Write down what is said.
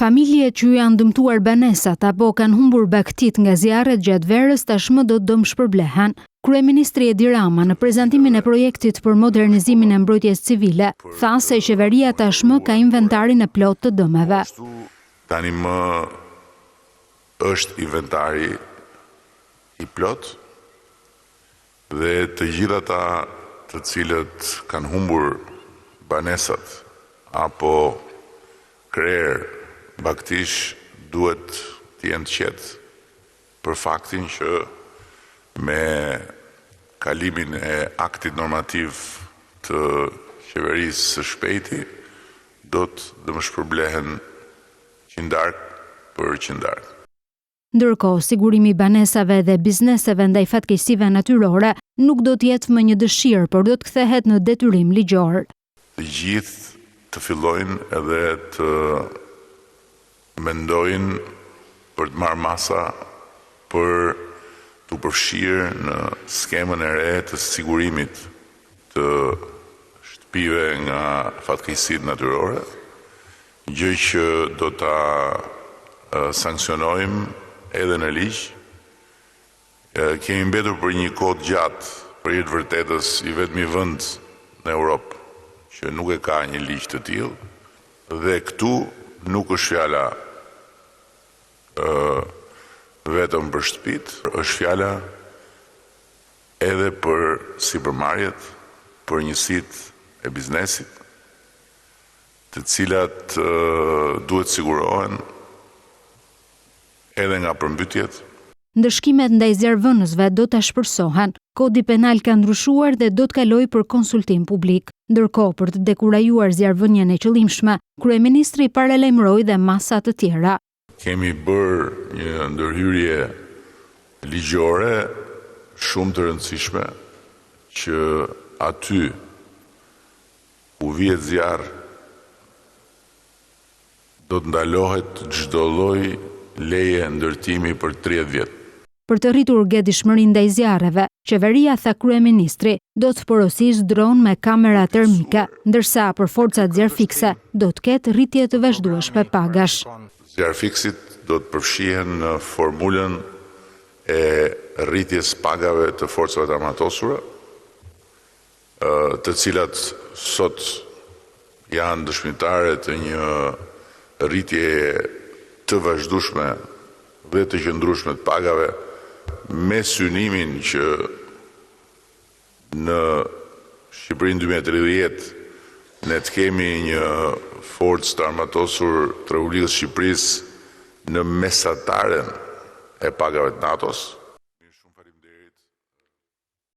Familjet që janë dëmtuar banesat apo kanë humbur baktit nga zjarret gjatë verës tashmë do të dëmshpërblehen. Kryeministri Edi Rama në prezantimin e projektit për modernizimin e mbrojtjes civile tha se qeveria tashmë ka inventarin e plot të dëmeve. Tani më është inventari i plot dhe të gjitha ata të cilët kanë humbur banesat apo krerë baktish duhet të jenë të qetë për faktin që me kalimin e aktit normativ të qeverisë së shpejti do të dëmshpërblehen qindark për qindark. Ndërkohë, sigurimi i banesave dhe bizneseve ndaj fatkeqësive natyrore nuk do të jetë më një dëshirë, por do të kthehet në detyrim ligjor. Të gjithë të fillojnë edhe të mendojnë për të marrë masa për të përfshirë në skemën e re të sigurimit të shtëpive nga fatkeqësitë natyrore, gjë që do ta sankcionojmë edhe në ligj. Kemi mbetur për një kohë gjatë për të vërtetës i vetmi vend në Europë që nuk e ka një ligj të tillë dhe këtu nuk është fjala vetëm për shtëpitë, është fjala edhe për sipërmarrjet, për njësitë e biznesit, të cilat duhet sigurohen edhe nga përmbytjet. Ndëshkimet ndaj zjarrvënësve do ta shpërsohen. Kodi penal ka ndryshuar dhe do të kalojë për konsultim publik. Ndërkohë, për të dekurajuar zjarrvënien e qëllimshme, kryeministri paralajmëroi dhe masa të tjera. Kemi bërë një ndërhyrje ligjore shumë të rëndësishme që aty ku vihet zjarr do të ndalohet çdo lloj leje ndërtimi për 30 vjet. Për të rritur gedishmërinë ndaj zjarreve, qeveria, tha kryeministri, do të porosisë dron me kamera termike, ndërsa për forcat zjarrfikse do të ketë rritje të vazhdueshme pagash. Zjarrfiksit do të përfshihen në formulën e rritjes pagave të forcave të armatosura, të cilat sot janë dëshmitare të një rritje të vazhdueshme dhe të qëndrueshme të pagave, me synimin që në Shqipërinë 2030 ne të kemi një forcë të armatosur të Republikës së Shqipërisë në mesataren e pagave të NATO-s.